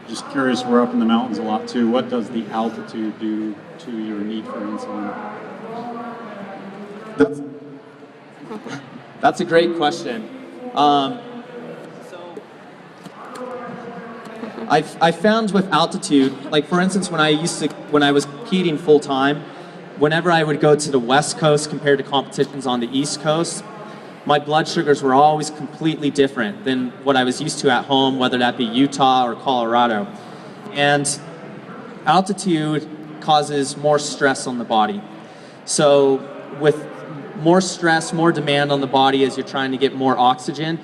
just curious, we're up in the mountains a lot too. What does the altitude do to your need for insulin? That's a great question. I found with altitude, like for instance, when I was competing full time, whenever I would go to the West Coast compared to competitions on the East Coast, my blood sugars were always completely different than what I was used to at home, whether that be Utah or Colorado. And altitude causes more stress on the body. So with more stress, more demand on the body as you're trying to get more oxygen,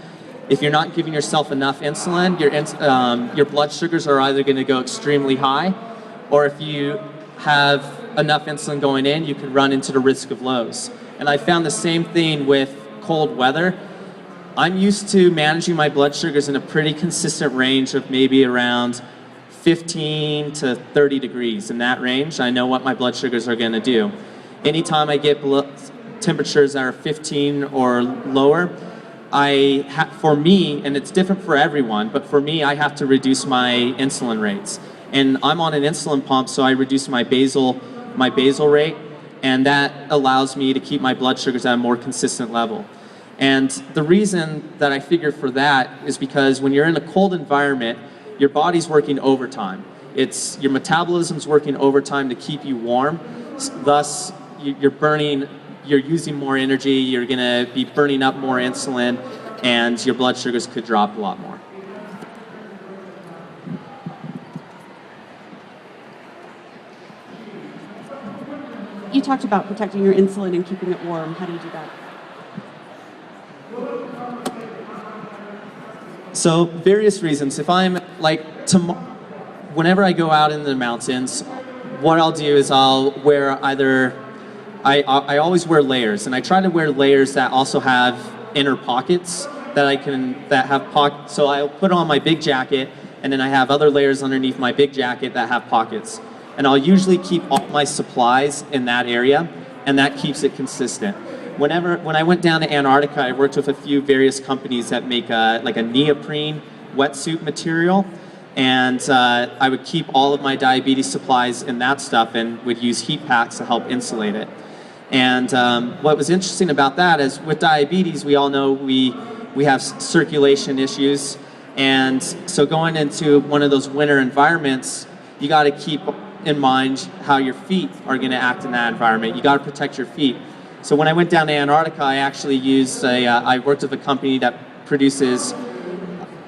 if you're not giving yourself enough insulin, your blood sugars are either going to go extremely high, or if you have enough insulin going in, you could run into the risk of lows. And I found the same thing with cold weather. I'm used to managing my blood sugars in a pretty consistent range of maybe around 15 to 30 degrees. In that range, I know what my blood sugars are going to do. Anytime I get temperatures that are 15 or lower, for me, and it's different for everyone, but for me, I have to reduce my insulin rates. And I'm on an insulin pump, so I reduce my basal rate, and that allows me to keep my blood sugars at a more consistent level. And the reason that I figure for that is because when you're in a cold environment, your body's working overtime. Your metabolism's working overtime to keep you warm. Thus, you're using more energy, you're gonna be burning up more insulin, and your blood sugars could drop a lot more. You talked about protecting your insulin and keeping it warm. How do you do that? So various reasons. If I'm whenever I go out in the mountains, what I'll do is I'll wear I always wear layers, and I try to wear layers that also have inner pockets that have pockets. So I'll put on my big jacket, and then I have other layers underneath my big jacket that have pockets. And I'll usually keep all my supplies in that area, and that keeps it consistent. When I went down to Antarctica, I worked with a few various companies that make like a neoprene wetsuit material, and I would keep all of my diabetes supplies in that stuff and would use heat packs to help insulate it. And what was interesting about that is with diabetes, we all know we have circulation issues, and so going into one of those winter environments, you got to keep in mind how your feet are going to act in that environment. You got to protect your feet. So when I went down to Antarctica, I actually used I worked with a company that produces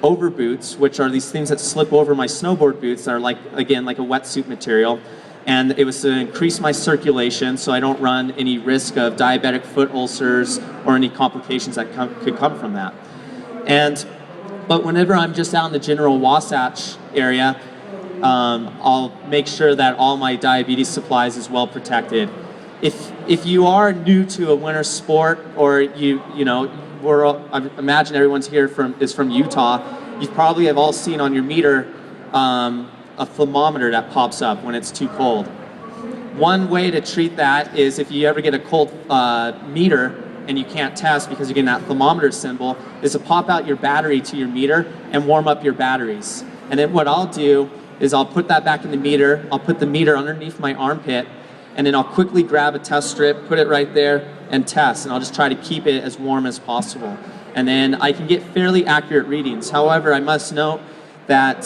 over boots, which are these things that slip over my snowboard boots that are like a wetsuit material. And it was to increase my circulation so I don't run any risk of diabetic foot ulcers or any complications that could come from that. But whenever I'm just out in the general Wasatch area, I'll make sure that all my diabetes supplies is well protected. If you are new to a winter sport, or I imagine everyone's here is from Utah, you probably have all seen on your meter a thermometer that pops up when it's too cold. One way to treat that is if you ever get a cold meter and you can't test because you're getting that thermometer symbol, is to pop out your battery to your meter and warm up your batteries. And then what I'll do is I'll put that back in the meter, I'll put the meter underneath my armpit, and then I'll quickly grab a test strip, put it right there, and test. And I'll just try to keep it as warm as possible. And then I can get fairly accurate readings. However, I must note that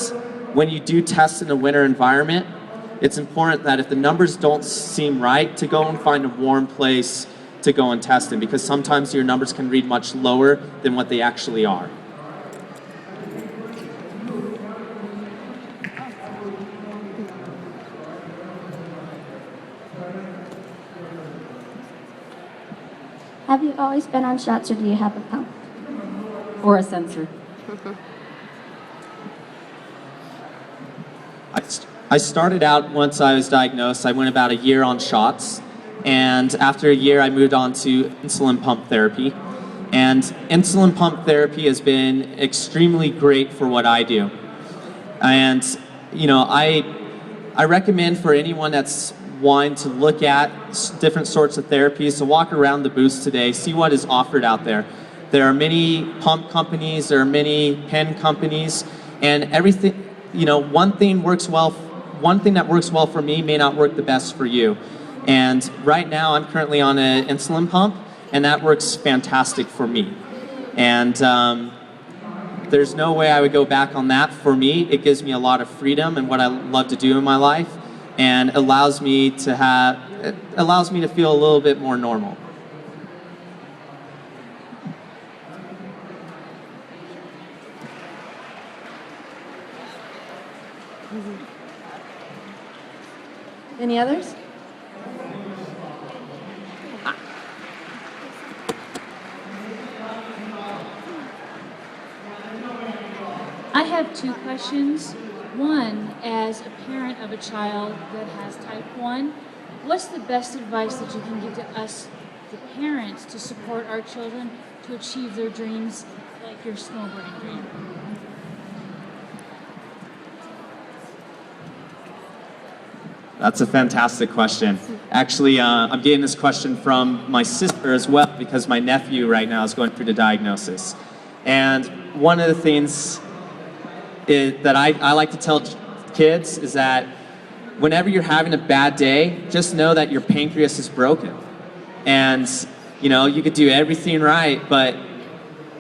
when you do test in a winter environment, it's important that if the numbers don't seem right, to go and find a warm place to go and test in, because sometimes your numbers can read much lower than what they actually are. Have you always been on shots, or do you have a pump? Or a sensor? I started out once I was diagnosed. I went about a year on shots, and after a year I moved on to insulin pump therapy. And insulin pump therapy has been extremely great for what I do. And I recommend for anyone that's wanting to look at different sorts of therapies to walk around the booths today, see what is offered out there. There are many pump companies, there are many pen companies, and one thing that works well for me may not work the best for you. And right now I'm currently on an insulin pump, and that works fantastic for me. And there's no way I would go back on that. For me, it gives me a lot of freedom and what I love to do in my life, and allows me to feel a little bit more normal. Any others? I have two questions. One, as a parent of a child that has type 1, what's the best advice that you can give to us, the parents, to support our children to achieve their dreams, like your snowboarding dream? That's a fantastic question. Actually, I'm getting this question from my sister as well, because my nephew right now is going through the diagnosis. And one of the things that I like to tell kids is that whenever you're having a bad day, just know that your pancreas is broken. And you could do everything right, but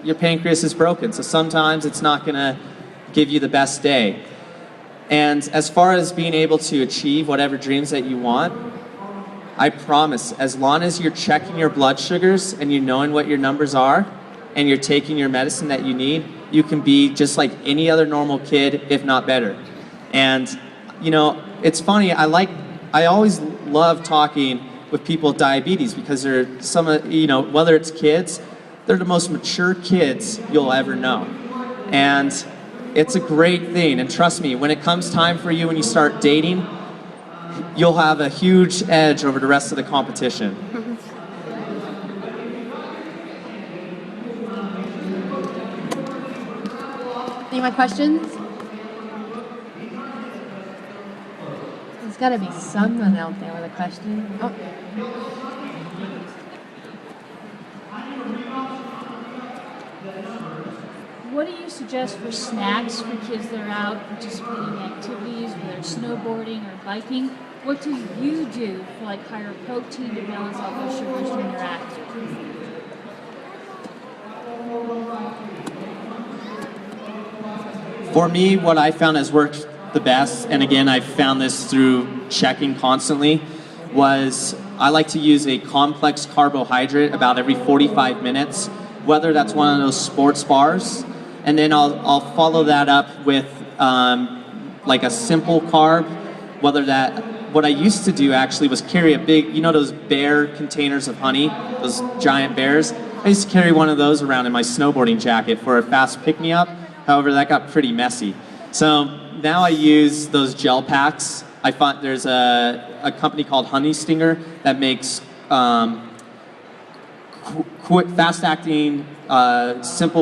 your pancreas is broken. So sometimes it's not gonna give you the best day. And as far as being able to achieve whatever dreams that you want, I promise, as long as you're checking your blood sugars and you're knowing what your numbers are, and you're taking your medicine that you need, you can be just like any other normal kid, if not better. And it's funny, I always love talking with people with diabetes, because they're whether it's kids, they're the most mature kids you'll ever know. And it's a great thing, and trust me, when it comes time for you, when you start dating, you'll have a huge edge over the rest of the competition. Any more questions? There's got to be someone out there with a question. Oh. What do you suggest for snacks for kids that are out participating in activities, whether it's snowboarding or biking? What do you do for like higher protein to balance out those sugars when they're active? For me, what I found has worked the best, and again, I've found this through checking constantly, was I like to use a complex carbohydrate about every 45 minutes, whether that's one of those sports bars, and then I'll follow that up with like a simple carb, what I used to do actually was carry a big, those bear containers of honey, those giant bears? I used to carry one of those around in my snowboarding jacket for a fast pick-me-up. However, that got pretty messy. So now I use those gel packs. I find there's a company called Honey Stinger that makes quick, fast-acting, simple